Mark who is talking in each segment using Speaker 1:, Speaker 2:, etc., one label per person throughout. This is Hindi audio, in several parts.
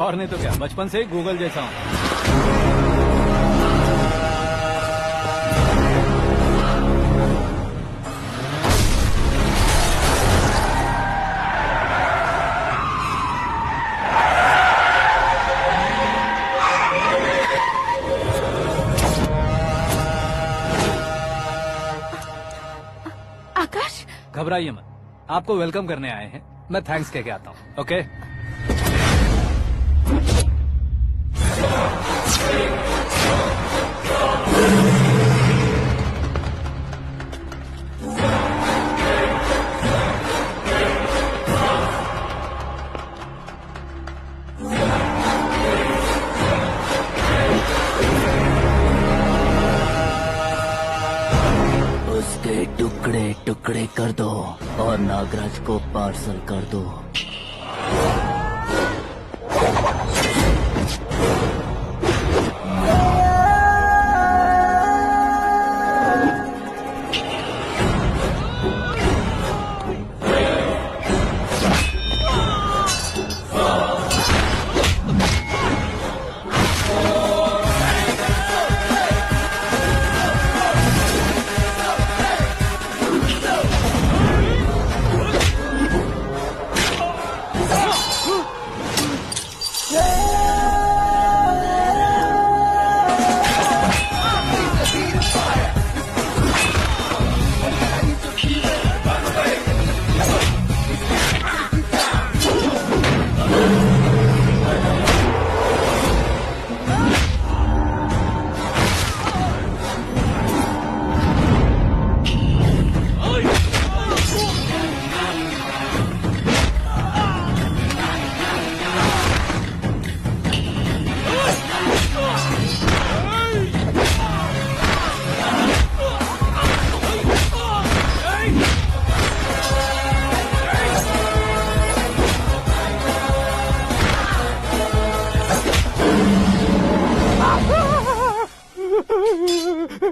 Speaker 1: और नहीं तो क्या, बचपन से ही गूगल जैसा हूँ।
Speaker 2: आकाश,
Speaker 1: घबराइए मत, आपको वेलकम करने आए हैं। मैं थैंक्स कह के आता हूँ। ओके,
Speaker 3: उसके टुकड़े टुकड़े कर दो और नागराज को पार्सल कर दो।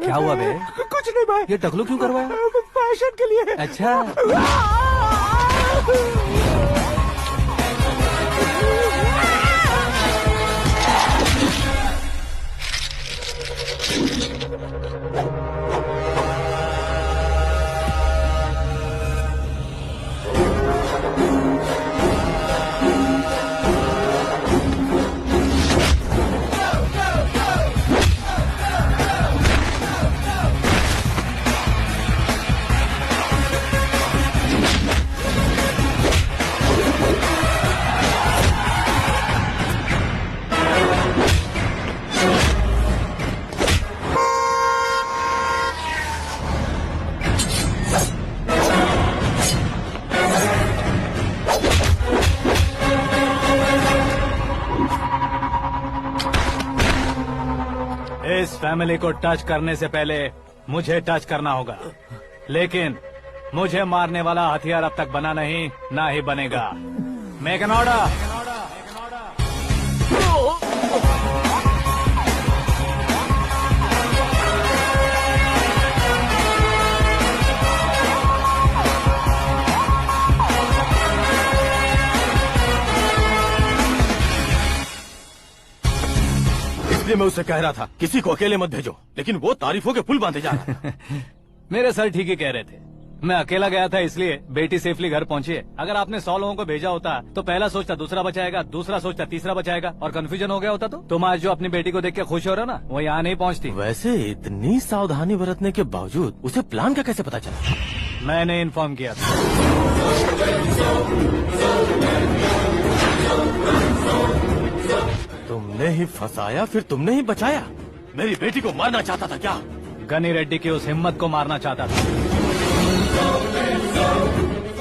Speaker 3: क्या हुआ बे?
Speaker 4: कुछ नहीं भाई।
Speaker 1: ये टकलू क्यों करवाया?
Speaker 4: फैशन के लिए।
Speaker 1: अच्छा, इस फैमिली को टच करने से पहले मुझे टच करना होगा, लेकिन मुझे मारने वाला हथियार अब तक बना नहीं, ना ही बनेगा। Make an order.
Speaker 4: इसलिए मैं उससे कह रहा था किसी को अकेले मत भेजो, लेकिन वो तारीफों के पुल बांधे जा रहा है।
Speaker 1: मेरे सर ठीक ही कह रहे थे। मैं अकेला गया था, इसलिए बेटी सेफली घर पहुंची है। अगर आपने 100 लोगों को भेजा होता तो पहला सोचता दूसरा बचाएगा, दूसरा सोचता तीसरा बचाएगा, और कंफ्यूजन हो गया होता। तो तुम आज जो अपनी बेटी को देख के खुश हो रहे हो ना, वो यहाँ नहीं पहुँचती।
Speaker 4: वैसे इतनी सावधानी बरतने के बावजूद उसे प्लान का कैसे पता चला?
Speaker 1: मैंने इन्फॉर्म किया था।
Speaker 4: तुमने ही फंसाया, फिर तुमने ही बचाया। मेरी बेटी को मारना चाहता था क्या?
Speaker 1: गनी रेड्डी की उस हिम्मत को मारना चाहता था।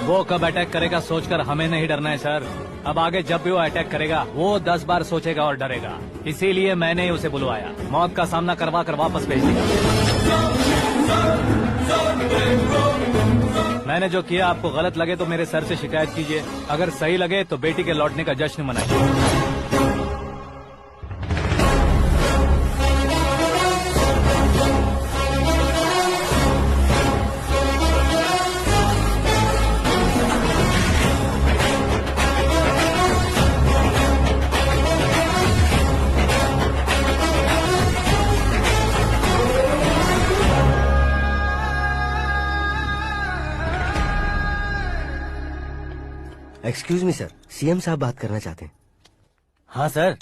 Speaker 1: वो कब अटैक करेगा सोचकर हमें नहीं डरना है सर। अब आगे जब भी वो अटैक करेगा, वो 10 बार सोचेगा और डरेगा। इसीलिए मैंने ही उसे बुलवाया, मौत का सामना करवा कर वापस भेज दिया। मैंने जो किया आपको गलत लगे तो मेरे सर से शिकायत कीजिए, अगर सही लगे तो बेटी के लौटने का जश्न मनाइए।
Speaker 2: एक्सक्यूज मी सर, सीएम साहब बात करना चाहते हैं।
Speaker 4: हाँ सर,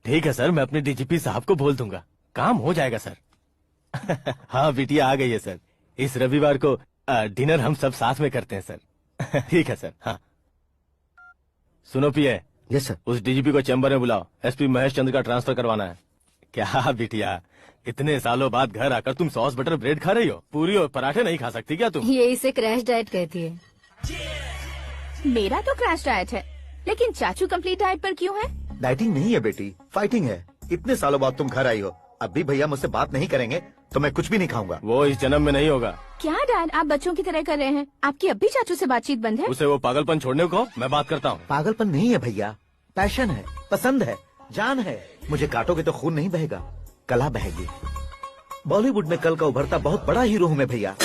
Speaker 4: ठीक है सर, मैं अपने डीजीपी साहब को बोल दूंगा, काम हो जाएगा सर। हाँ बिटिया आ गई है सर, इस रविवार को डिनर हम सब साथ में करते हैं सर। ठीक है सर। हाँ सुनो पिए,
Speaker 2: यस सर।
Speaker 4: उस डीजीपी को चैम्बर में बुलाओ, एसपी महेश चंद्र का ट्रांसफर करवाना है। क्या बिटिया, इतने सालों बाद घर आकर तुम सॉस बटर ब्रेड खा रही हो, पूरी और पराठे नहीं खा सकती क्या तुम?
Speaker 5: ये इसे क्रैश डाइट कहती है।
Speaker 6: मेरा तो क्रैश डाइट है, लेकिन चाचू कंप्लीट डाइट पर क्यों है?
Speaker 7: डाइटिंग नहीं है बेटी, फाइटिंग है। इतने सालों बाद तुम घर आई हो, अब भी भैया मुझसे बात नहीं करेंगे तो मैं कुछ भी नहीं खाऊंगा।
Speaker 4: वो इस जन्म में नहीं होगा।
Speaker 6: क्या डैड, आप बच्चों की तरह कर रहे हैं? आपकी अब भी चाचू से बातचीत बंद है?
Speaker 4: उसे वो पागलपन छोड़ने को, मैं बात करता हूँ।
Speaker 7: पागलपन नहीं है भैया, पैशन है, पसंद है, जान है। मुझे काटोगे तो खून नहीं बहेगा, कला बहेगी। बॉलीवुड में कल का उभरता बहुत बड़ा हीरो हूँ मैं भैया।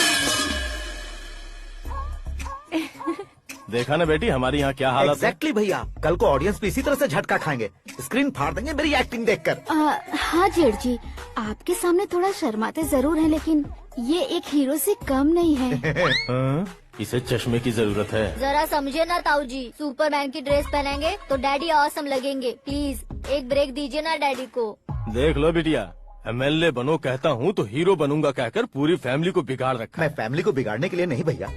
Speaker 4: देखा ना बेटी, हमारी यहाँ क्या हालत है।
Speaker 7: एग्जैक्टली भैया, कल को ऑडियंस भी इसी तरह से झटका खाएंगे, स्क्रीन फाड़ देंगे मेरी एक्टिंग देखकर।
Speaker 5: हाँ जेठ जी, आपके सामने थोड़ा शर्माते जरूर हैं, लेकिन ये एक हीरो से कम नहीं है।
Speaker 4: हाँ? इसे चश्मे की जरूरत है।
Speaker 8: जरा समझे ना ताऊ जी, सुपरमैन की ड्रेस पहनेंगे तो डैडी ऑसम लगेंगे। प्लीज एक ब्रेक दीजिए ना डैडी को।
Speaker 4: देख लो बिटिया, एमएलए बनो कहता हूँ तो हीरो बनूंगा कहकर पूरी फैमिली को बिगाड़ रखा
Speaker 7: मैं
Speaker 4: है।
Speaker 7: फैमिली को बिगाड़ने के लिए नहीं भैया,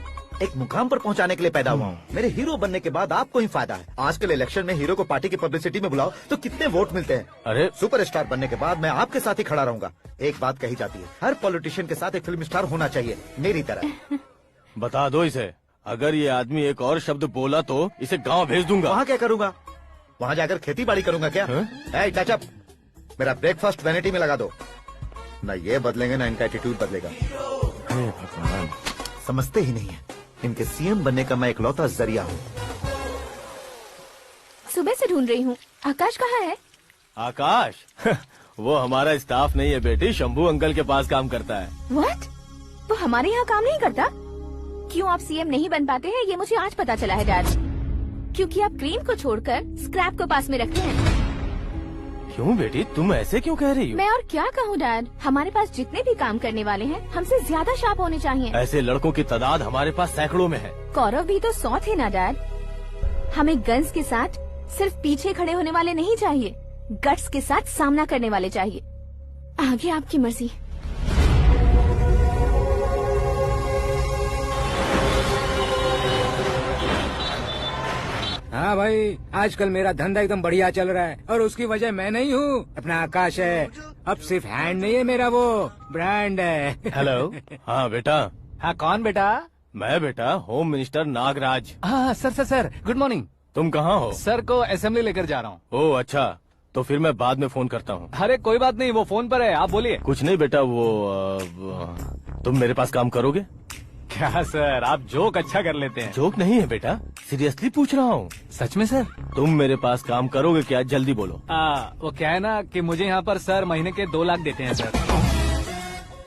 Speaker 7: एक मुकाम पर पहुंचाने के लिए पैदा हुआ हूँ। मेरे हीरो बनने के बाद आपको ही फायदा है। आजकल इलेक्शन में हीरो को पार्टी की पब्लिसिटी में बुलाओ तो कितने वोट मिलते हैं।
Speaker 4: अरे
Speaker 7: सुपरस्टार बनने के बाद मैं आपके साथ ही खड़ा रहूंगा। एक बात कही जाती है, हर पॉलिटिशियन के साथ एक फिल्म स्टार होना चाहिए, मेरी तरह।
Speaker 4: बता दो इसे, अगर ये आदमी एक और शब्द बोला तो इसे गांव भेज दूंगा।
Speaker 7: वहाँ क्या करूंगा? वहाँ जाकर खेती बाड़ी करूंगा क्या? ए, टच अप, मेरा ब्रेकफास्ट वैनिटी में लगा दो। न ये बदलेंगे ना इनका एटीट्यूड बदलेगा।
Speaker 4: हे भगवान,
Speaker 7: समझते ही नहीं है, इनके सीएम बनने का मैं इकलौता जरिया हूँ।
Speaker 6: सुबह से ढूंढ रही हूँ, आकाश कहाँ है?
Speaker 4: आकाश? वो हमारा स्टाफ नहीं है बेटी, शंभू अंकल के पास काम करता है।
Speaker 6: व्हाट? वो हमारे यहाँ काम नहीं करता? क्यों आप सीएम नहीं बन पाते हैं, ये मुझे आज पता चला है डैड। क्योंकि आप क्रीम को छोड़कर स्क्रैप को पास में रखते हैं।
Speaker 4: क्यों बेटी, तुम ऐसे क्यों कह रही हो?
Speaker 6: मैं और क्या कहूँ डैड, हमारे पास जितने भी काम करने वाले हैं हमसे ज्यादा शार्प होने चाहिए।
Speaker 4: ऐसे लड़कों की तादाद हमारे पास सैकड़ों में है।
Speaker 6: कौरव भी तो 100 थे ना डैड। हमें गन्स के साथ सिर्फ पीछे खड़े होने वाले नहीं चाहिए, गट्स के साथ सामना करने वाले चाहिए। आगे आपकी मर्जी।
Speaker 9: हाँ भाई, आजकल मेरा धंधा एकदम बढ़िया चल रहा है और उसकी वजह मैं नहीं हूँ, अपना आकाश है। अब सिर्फ हैंड नहीं है मेरा, वो ब्रांड है।
Speaker 4: हेलो। हाँ बेटा।
Speaker 1: हाँ कौन बेटा?
Speaker 4: मैं बेटा होम मिनिस्टर नागराज।
Speaker 1: हाँ सर गुड मॉर्निंग।
Speaker 4: तुम कहाँ हो?
Speaker 1: सर को असेंबली लेकर जा रहा हूँ।
Speaker 4: ओह अच्छा, तो फिर मैं बाद में फोन करता हूँ।
Speaker 1: अरे कोई बात नहीं, वो फोन पर है, आप बोलिए।
Speaker 4: कुछ नहीं बेटा, तुम मेरे पास काम करोगे?
Speaker 1: क्या सर, आप जोक अच्छा कर लेते हैं।
Speaker 4: जोक नहीं है बेटा, सीरियसली पूछ रहा हूँ।
Speaker 1: सच में सर?
Speaker 4: तुम मेरे पास काम करोगे क्या? जल्दी बोलो।
Speaker 1: वो क्या है ना कि मुझे यहाँ पर सर महीने के 2 लाख देते हैं सर।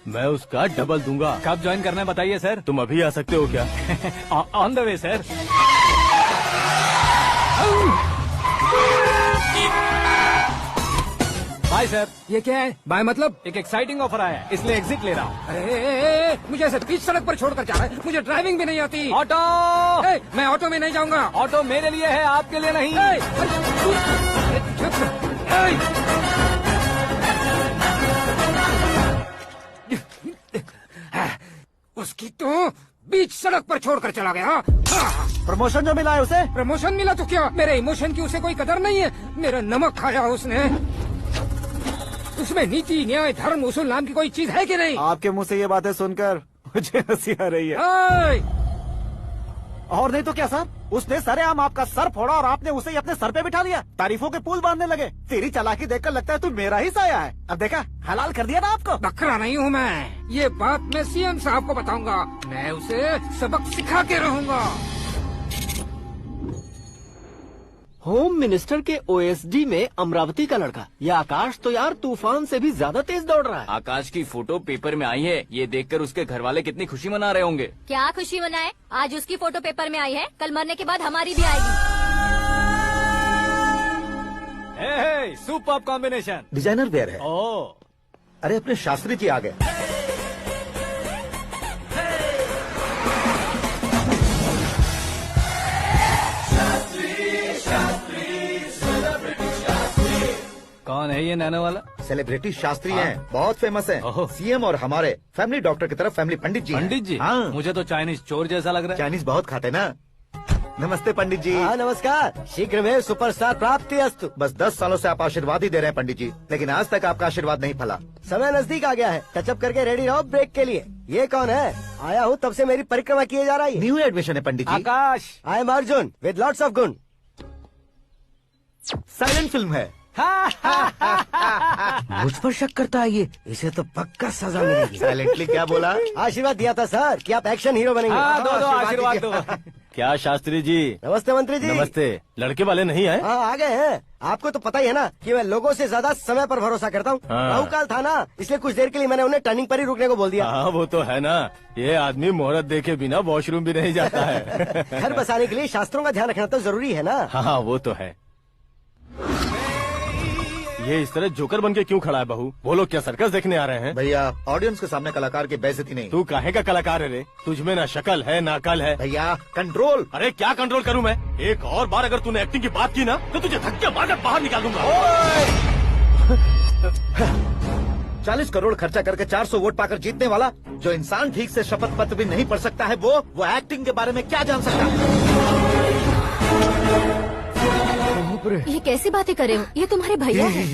Speaker 4: मैं उसका डबल दूंगा।
Speaker 1: कब ज्वाइन करना है बताइए सर।
Speaker 4: तुम अभी आ सकते हो क्या?
Speaker 1: On the way sir. Bye sir.
Speaker 9: ये क्या है? बाय मतलब?
Speaker 1: एक एक्साइटिंग ऑफर आया है, इसलिए एग्जिट ले रहा हूँ।
Speaker 9: अरे मुझे ऐसे बीच सड़क पर छोड़कर जा रहा है, मुझे ड्राइविंग भी नहीं आती।
Speaker 1: ऑटो।
Speaker 9: मैं ऑटो में नहीं जाऊंगा।
Speaker 1: ऑटो मेरे लिए है, आपके लिए नहीं।
Speaker 9: उसकी तो बीच सड़क पर छोड़कर चला गया।
Speaker 7: प्रमोशन जो मिला है उसे?
Speaker 9: प्रमोशन मिला तो क्या, मेरे इमोशन की उसे कोई कदर नहीं है। मेरा नमक खाया उसने। उसमें नीति न्याय धर्म उसूल नाम की कोई चीज है कि नहीं?
Speaker 7: आपके मुंह से ये बातें सुनकर मुझे हंसी आ रही है। और नहीं तो क्या सर, उसने सरेआम आपका सर फोड़ा और आपने उसे ही अपने सर पे बिठा लिया। तारीफों के पुल बांधने लगे। तेरी चालाकी देखकर लगता है तू मेरा ही साया है। अब देखा, हलाल कर दिया ना आपको।
Speaker 9: बकरा नहीं हूँ मैं, ये बात मैं सीएम साहब को बताऊंगा। मैं उसे सबक सिखा के रहूंगा।
Speaker 3: होम मिनिस्टर के ओएसडी में अमरावती का लड़का, ये आकाश तो यार तूफान से भी ज्यादा तेज दौड़ रहा है।
Speaker 10: आकाश की फोटो पेपर में आई है, ये देखकर उसके घर वाले कितनी खुशी मना रहे होंगे।
Speaker 8: क्या खुशी मनाए, आज उसकी फोटो पेपर में आई है, कल मरने के बाद हमारी भी आएगी।
Speaker 1: Super combination.
Speaker 7: डिजाइनर वेयर है।
Speaker 1: ओह,
Speaker 7: अरे अपने शास्त्री जी आ गए।
Speaker 1: कौन है ये नैनो वाला?
Speaker 7: सेलिब्रिटी शास्त्री हैं, बहुत फेमस हैं।
Speaker 1: ओहो।
Speaker 7: सीएम और हमारे फैमिली डॉक्टर की तरफ फैमिली पंडित जी हैं।
Speaker 1: पंडित जी?
Speaker 7: हाँ,
Speaker 1: मुझे तो चाइनीज चोर जैसा लग रहा है।
Speaker 7: चाइनीज बहुत खाते ना। नमस्ते पंडित जी।
Speaker 3: हाँ नमस्कार, शीघ्र में सुपरस्टार प्राप्ति अस्तु।
Speaker 7: बस 10 सालों से आप आशीर्वाद ही दे रहे हैं पंडित जी, लेकिन आज तक आपका आशीर्वाद नहीं फला।
Speaker 3: समय नजदीक आ गया है, टचअप करके रेडी रहो ब्रेक के लिए। ये कौन है? आया हूँ तब से मेरी परिक्रमा किए जा रही है।
Speaker 7: न्यू एडमिशन है Pandit ji.
Speaker 1: Akash.
Speaker 3: I am Arjun with lots of गुण।
Speaker 7: साइलेंट फिल्म है।
Speaker 2: मुझ पर शक करता है ये, इसे तो पक्का सजा मिलेगी।
Speaker 7: साइलेंटली क्या बोला?
Speaker 3: आशीर्वाद दिया था सर कि आप एक्शन हीरो बनेंगे।
Speaker 1: हाँ, दो
Speaker 7: आशीर्वाद
Speaker 1: आशीर्वाद दो।
Speaker 4: क्या शास्त्री जी?
Speaker 3: नमस्ते मंत्री जी।
Speaker 4: नमस्ते। लड़के वाले नहीं आए?
Speaker 3: हाँ आ गए हैं। आपको तो पता ही है ना कि मैं लोगों से ज्यादा समय पर भरोसा करता हूँ।
Speaker 4: हाँ।
Speaker 3: राहु काल था ना, इसलिए कुछ देर के लिए मैंने उन्हें टर्निंग पर ही रुकने को बोल दिया।
Speaker 4: हाँ वो तो है ना, ये आदमी मुहूर्त देखे बिना वॉशरूम भी नहीं जाता है।
Speaker 3: घर बसाने के लिए शास्त्रों का ध्यान रखना तो जरूरी है ना।
Speaker 4: हाँ वो तो है। ये इस तरह जोकर बन के क्यों खड़ा है बहू? बोलो, क्या सर्कस देखने आ रहे हैं?
Speaker 7: भैया ऑडियंस के सामने कलाकार की बेइज्जती नहीं।
Speaker 4: तू काहे का कलाकार है रे? तुझमें ना शक्ल है ना अकल है।
Speaker 7: भैया कंट्रोल।
Speaker 4: अरे क्या कंट्रोल करूं मैं? एक और बार अगर तूने एक्टिंग की बात की ना तो तुझे धक्के मारकर बाहर निकाल दूंगा।
Speaker 7: 40 करोड़ खर्चा करके 400 वोट पाकर जीतने वाला, जो इंसान ठीक से शपथ पत्र भी नहीं पढ़ सकता है, वो एक्टिंग के बारे में क्या जान सकता है?
Speaker 6: ये कैसी बातें कर रहे हो? ये तुम्हारे भैया हैं।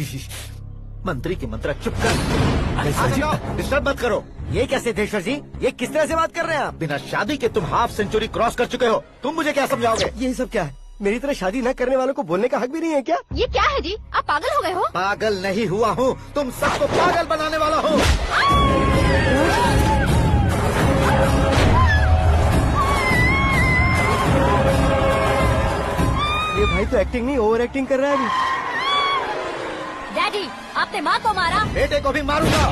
Speaker 7: मंत्री की मंत्रा, चुप कर। डिस्टर्ब मत करो।
Speaker 3: ये क्या सिद्धेश्वर जी, ये किस तरह से बात कर रहे हैं आप?
Speaker 7: बिना शादी के तुम हाफ सेंचुरी क्रॉस कर चुके हो, तुम मुझे क्या समझाओगे?
Speaker 3: ये सब क्या है? मेरी तरह शादी न करने वालों को बोलने का हक भी नहीं है क्या?
Speaker 6: ये क्या है जी? आप पागल हो गए हो?
Speaker 7: पागल नहीं हुआ हूँ, तुम सबको पागल बनाने वाला हूँ।
Speaker 3: ये भाई तो एक्टिंग नहीं ओवर एक्टिंग कर रहा है अभी।
Speaker 6: डैडी, आपने माँ को मारा।
Speaker 7: बेटे को भी मारूंगा।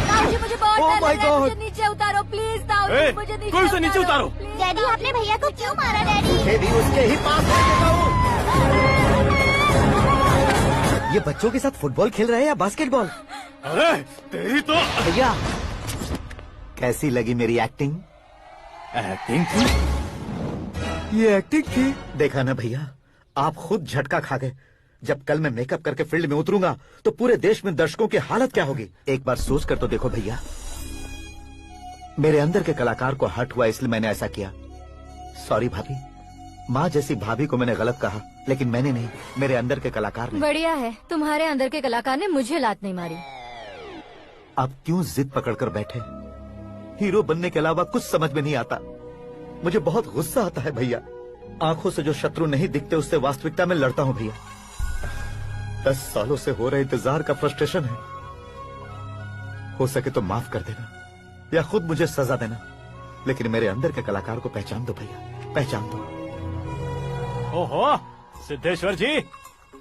Speaker 6: ताऊ जी मुझे बहुत
Speaker 3: Oh
Speaker 6: डर
Speaker 3: my
Speaker 6: लग रहा है,
Speaker 3: God!
Speaker 6: मुझे नीचे उतारो प्लीज। ताऊ
Speaker 4: ए,
Speaker 6: जी मुझे नीचे
Speaker 4: कोई उसे नीचे उतारो।
Speaker 6: please।
Speaker 8: डैडी आपने भैया को क्यों मारा डैडी?
Speaker 7: मुझे भी उसके ही पास लेके जाऊं।
Speaker 3: ये बच्चों के साथ फुटबॉल खेल रहे हैं या बास्केटबॉल?
Speaker 4: अरे तेरी तो
Speaker 3: भैया
Speaker 7: कैसी लगी मेरी एक्टिंग?
Speaker 4: एक्टिंग थी।
Speaker 3: ये एक्टिंग थी।
Speaker 7: देखा ना भैया, आप खुद झटका खा गए। जब कल मैं मेकअप करके फील्ड में उतरूंगा तो पूरे देश में दर्शकों की हालत क्या होगी? एक बार सोच कर तो देखो भैया। मेरे अंदर के कलाकार को हर्ट हुआ इसलिए मैंने ऐसा किया। सॉरी भाभी। माँ जैसी भाभी को मैंने गलत कहा, लेकिन मैंने नहीं, मेरे अंदर के कलाकार ने।
Speaker 8: बढ़िया है, तुम्हारे अंदर के कलाकार ने मुझे लात नहीं मारी।
Speaker 7: आप क्यों जिद पकड़कर बैठे? हीरो बनने के अलावा कुछ समझ में नहीं आता। मुझे बहुत गुस्सा आता है भैया। आंखों से जो शत्रु नहीं दिखते उससे वास्तविकता में लड़ता हूँ भैया। 10 सालों से हो रहे इंतजार का फ्रस्ट्रेशन है। हो सके तो माफ कर देना या खुद मुझे सजा देना, लेकिन मेरे अंदर के कलाकार को पहचान दो भैया, पहचान दो।
Speaker 1: ओहो सिद्धेश्वर जी,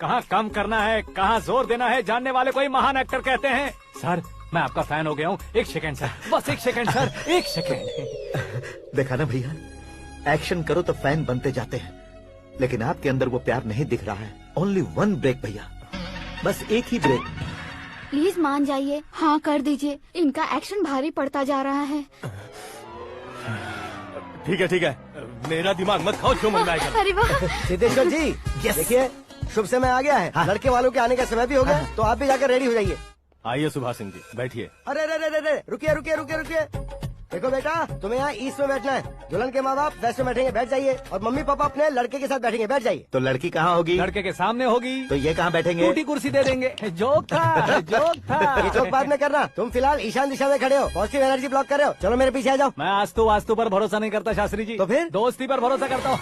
Speaker 1: कहाँ कम करना है कहाँ जोर देना है, जानने वाले को ही महान एक्टर कहते हैं। सर मैं आपका फैन हो गया हूँ। एक सेकंड सर, बस एक सेकंड सर, एक सेकंड।
Speaker 7: देखा ना भैया, एक्शन करो तो फैन बनते जाते हैं, लेकिन आपके अंदर वो प्यार नहीं दिख रहा है। ओनली 1 ब्रेक भैया, बस एक ही ब्रेक।
Speaker 5: प्लीज मान जाइए, हाँ कर दीजिए। इनका एक्शन भारी पड़ता जा रहा है।
Speaker 4: ठीक है, मेरा दिमाग मत खाओ, जो मन में आएगा।
Speaker 5: अरे वाह,
Speaker 3: सिद्धेश्वर जी देखिए, शुभ समय आ गया है।
Speaker 7: हाँ।
Speaker 3: लड़के वालों के आने का समय भी हो गया, तो आप भी जाकर रेडी हो जाइए।
Speaker 4: आइए सुभाष सिंह जी, बैठिए।
Speaker 3: अरे रुकिए। देखो बेटा, तुम्हें यहाँ ईस्ट में बैठना है। दुल्हन के माँ बाप वेस्ट में बैठेंगे, बैठ जाइए। और मम्मी पापा अपने लड़के के साथ बैठेंगे, बैठ जाइए।
Speaker 7: तो लड़की कहाँ होगी?
Speaker 1: लड़के के सामने होगी।
Speaker 7: तो ये कहाँ बैठेंगे?
Speaker 1: टूटी कुर्सी दे देंगे। जोक था, जोक
Speaker 3: ये
Speaker 1: था।
Speaker 3: चौक बाद में करना। तुम फिलहाल ईशान दिशा में खड़े हो, पॉजिटिव एनर्जी ब्लॉक कर रहे हो। चलो मेरे पीछे आ जाओ।
Speaker 1: मैं वास्तु पर भरोसा नहीं करता शास्त्री जी।
Speaker 3: तो फिर?
Speaker 1: दोस्ती पर भरोसा करता हूँ।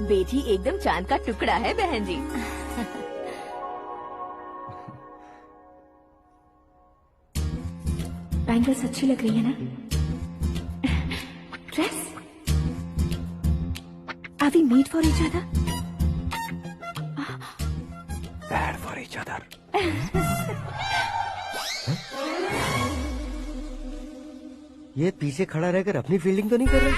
Speaker 6: बेटी एकदम चांद का टुकड़ा है बहन जी। बैंगल्स अच्छी लग रही है ना? Dress Are we made for each other?
Speaker 1: Bad for each other.
Speaker 3: ये पीछे खड़ा रहकर अपनी फील्डिंग तो नहीं कर रहा?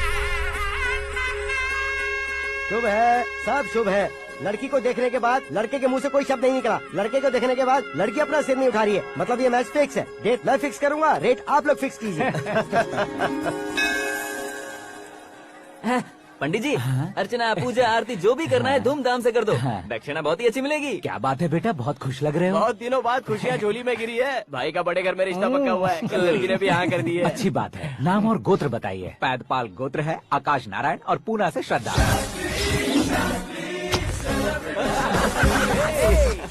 Speaker 3: शुभ है, सब शुभ है। लड़की को देखने के बाद लड़के के मुंह से कोई शब्द नहीं निकला। लड़के को देखने के बाद लड़की अपना सिर नहीं उठा रही है। मतलब ये मैच फिक्स है। डेट मैं फिक्स करूंगा, रेट आप लोग फिक्स कीजिए।
Speaker 10: पंडित जी, अर्चना, पूजा, आरती जो भी करना है धूमधाम से कर दो। दक्षिणा बहुत ही अच्छी मिलेगी।
Speaker 2: क्या बात है बेटा, बहुत खुश लग रहे हो।
Speaker 10: बहुत दिनों बाद खुशियाँ झोली में गिरी है। भाई का बड़े घर में रिश्ता पक्का हुआ है। कल लड़की ने भी हाँ कर दी है।
Speaker 2: अच्छी बात है। नाम और गोत्र बताइए। पैदपाल गोत्र है, आकाश नारायण और पूना से श्रद्धा।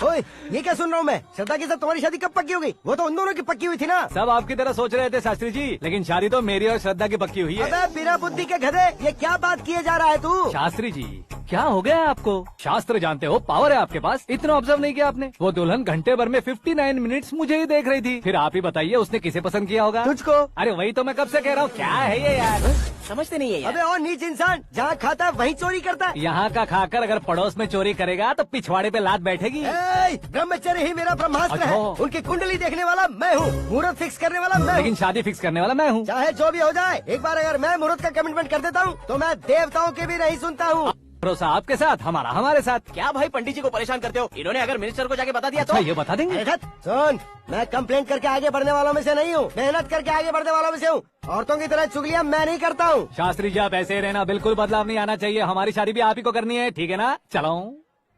Speaker 3: ओए, ये क्या सुन रहा हूँ मैं? श्रद्धा के साथ तुम्हारी शादी कब पक्की हो गई? वो तो उन दोनों की पक्की हुई थी ना।
Speaker 1: सब आपकी तरह सोच रहे थे शास्त्री जी, लेकिन शादी तो मेरी और श्रद्धा की पक्की हुई है।
Speaker 3: अबे बिना बुद्धि के गधे, ये क्या बात किए जा रहा है तू?
Speaker 1: शास्त्री जी, क्या हो गया आपको? शास्त्र जानते हो, पावर है आपके पास। इतना ऑब्जर्व नहीं किया आपने? वो दुल्हन घंटे भर में 59 मिनट्स मुझे ही देख रही थी। फिर आप ही बताइए उसने किसे पसंद किया होगा?
Speaker 3: तुझको।
Speaker 1: अरे वही तो मैं कब से कह रहा हूँ, क्या है ये यार?
Speaker 2: समझते नहीं है यार।
Speaker 3: अबे और नीच इंसान, जहाँ खाता है वहीं चोरी करता है।
Speaker 1: यहाँ का खाकर अगर पड़ोस में चोरी करेगा तो पिछवाड़े पे लात बैठेगी।
Speaker 3: ब्रह्मचर्य ही मेरा ब्रह्मास्त्र है।
Speaker 1: अच्छा।
Speaker 3: उनकी कुंडली देखने वाला मैं हूँ, मुहूर्त फिक्स करने वाला मैं
Speaker 1: लेकिन
Speaker 3: हूँ।
Speaker 1: शादी फिक्स करने वाला मैं हूँ।
Speaker 3: चाहे जो भी हो जाए, एक बार अगर मैं मुहूर्त का कमिटमेंट कर देता हूँ तो मैं देवताओं के भी नहीं सुनता हूँ।
Speaker 1: भरोसा आपके साथ, हमारा हमारे साथ।
Speaker 10: क्या भाई पंडित जी को परेशान करते हो? इन्होंने अगर मिनिस्टर को जाके बता दिया तो?
Speaker 1: अच्छा, ये बता देंगे?
Speaker 3: अरे धत, सुन, मैं कंप्लेंट करके आगे बढ़ने वालों में से नहीं हूँ, मेहनत करके आगे बढ़ने वालों में से हूँ। औरतों की तरह चुगलियाँ मैं नहीं करता हूँ।
Speaker 1: शास्त्री जी, आप ऐसे ही रहना, बिल्कुल बदलाव नहीं आना चाहिए। हमारी शादी भी आप ही को करनी है, ठीक है ना? चलो।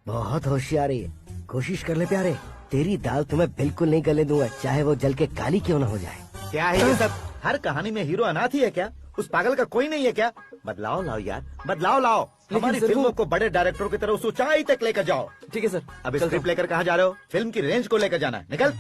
Speaker 3: बहुत होशियारी है, कोशिश कर ले प्यारे। तेरी दाल तुम्हें बिल्कुल नहीं गले दूंगा, चाहे वो जल के काली क्यों न हो जाए।
Speaker 7: क्या है ये सब? हर कहानी में हीरो अनाथ ही है क्या? उस पागल का कोई नहीं है क्या? बदलाव लाओ यार, बदलाव लाओ। हमारी फिल्मों को बड़े डायरेक्टरों की तरह उस ऊंचाई तक लेकर जाओ।
Speaker 10: ठीक है सर।
Speaker 7: अब स्क्रिप्ट लेकर कहाँ जा रहे हो? फिल्म की रेंज को लेकर जाना है। निकल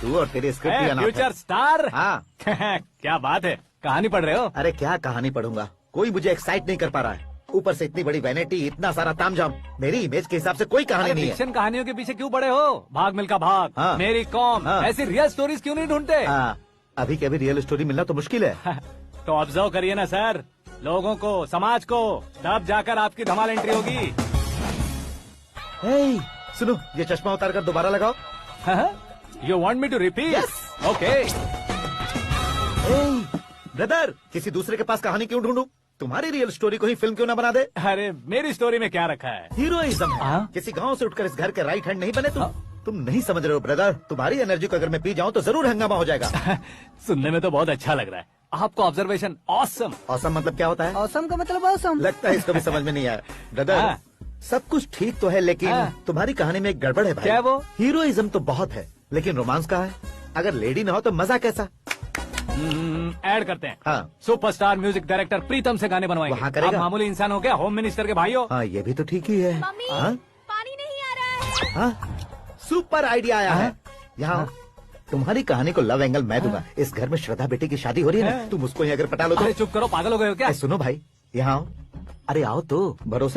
Speaker 7: तू और तेरी स्क्रिप्ट भी अनाथ है।
Speaker 1: Future star.
Speaker 7: हाँ।
Speaker 1: क्या बात है, कहानी पढ़ रहे हो?
Speaker 7: अरे क्या कहानी पढ़ूंगा, कोई मुझे एक्साइट नहीं कर पा रहा है। ऊपर से इतनी बड़ी वैनिटी, इतना सारा तामझाम। मेरी इमेज के हिसाब से कोई कहानी नहीं है।
Speaker 1: फिक्शन कहानियों के पीछे क्यों पड़े हो? भाग मिल्खा भाग,
Speaker 7: हाँ।
Speaker 1: मेरी कॉम,
Speaker 7: हाँ।
Speaker 1: ऐसी रियल स्टोरीज क्यों नहीं ढूंढते?
Speaker 7: हाँ, अभी के अभी रियल स्टोरी मिलना तो मुश्किल है।
Speaker 1: तो ऑब्जर्व करिए ना सर, लोगों को, समाज को, तब जाकर आपकी धमाल एंट्री होगी।
Speaker 7: सुनो, ये चश्मा उतार कर दोबारा लगाओ।
Speaker 1: You want me to repeat? Okay.
Speaker 7: Brother, किसी दूसरे के पास कहानी क्यों ढूंढूं? तुम्हारी रियल स्टोरी को ही फिल्म क्यों ना बना दे?
Speaker 1: अरे मेरी स्टोरी में क्या रखा है?
Speaker 7: हीरोइज्म है।
Speaker 1: हाँ?
Speaker 7: किसी गांव से उठकर इस घर के राइट हैंड नहीं बने तुम नहीं समझ रहे हो ब्रदर। तुम्हारी एनर्जी को अगर मैं पी जाऊं तो जरूर हंगामा हो जाएगा।
Speaker 1: सुनने में तो बहुत अच्छा लग रहा है। आपको ऑब्जर्वेशन ऑसम।
Speaker 7: ऑसम मतलब क्या होता है?
Speaker 3: औसम का मतलब औसम।
Speaker 7: लगता है इसको भी समझ में नहीं आया। ब्रदर,
Speaker 1: हाँ।
Speaker 7: सब कुछ ठीक तो है, लेकिन
Speaker 1: हाँ।
Speaker 7: तुम्हारी कहानी में एक गड़बड़ है भाई।
Speaker 1: क्या वो?
Speaker 7: हीरोइज्म तो बहुत है, लेकिन रोमांस कहाँ है? अगर लेडी ना हो तो मजा कैसा?
Speaker 1: ऐड करते हैं।
Speaker 7: हाँ।
Speaker 1: सुपरस्टार म्यूजिक डायरेक्टर प्रीतम से गाने बनवाएंगे।
Speaker 7: वहाँ करेगा?
Speaker 1: आप मामूली इंसान हो क्या, होम मिनिस्टर के भाई हो?
Speaker 7: हाँ, ये भी तो ठीक ही है।
Speaker 6: मम्मी,
Speaker 7: हाँ?
Speaker 6: पानी नहीं आ रहा है।
Speaker 7: हाँ? सुपर आइडिया आया है। यहाँ तुम्हारी कहानी को लव एंगल मैं दूंगा। इस घर में श्रद्धा बेटी की शादी हो रही है ना, तुम उसको ही अगर पटा लो तो।
Speaker 1: अरे चुप करो, पागल हो गए हो क्या?
Speaker 7: सुनो भाई, यहाँ आओ। अरे आओ तो, भरोसा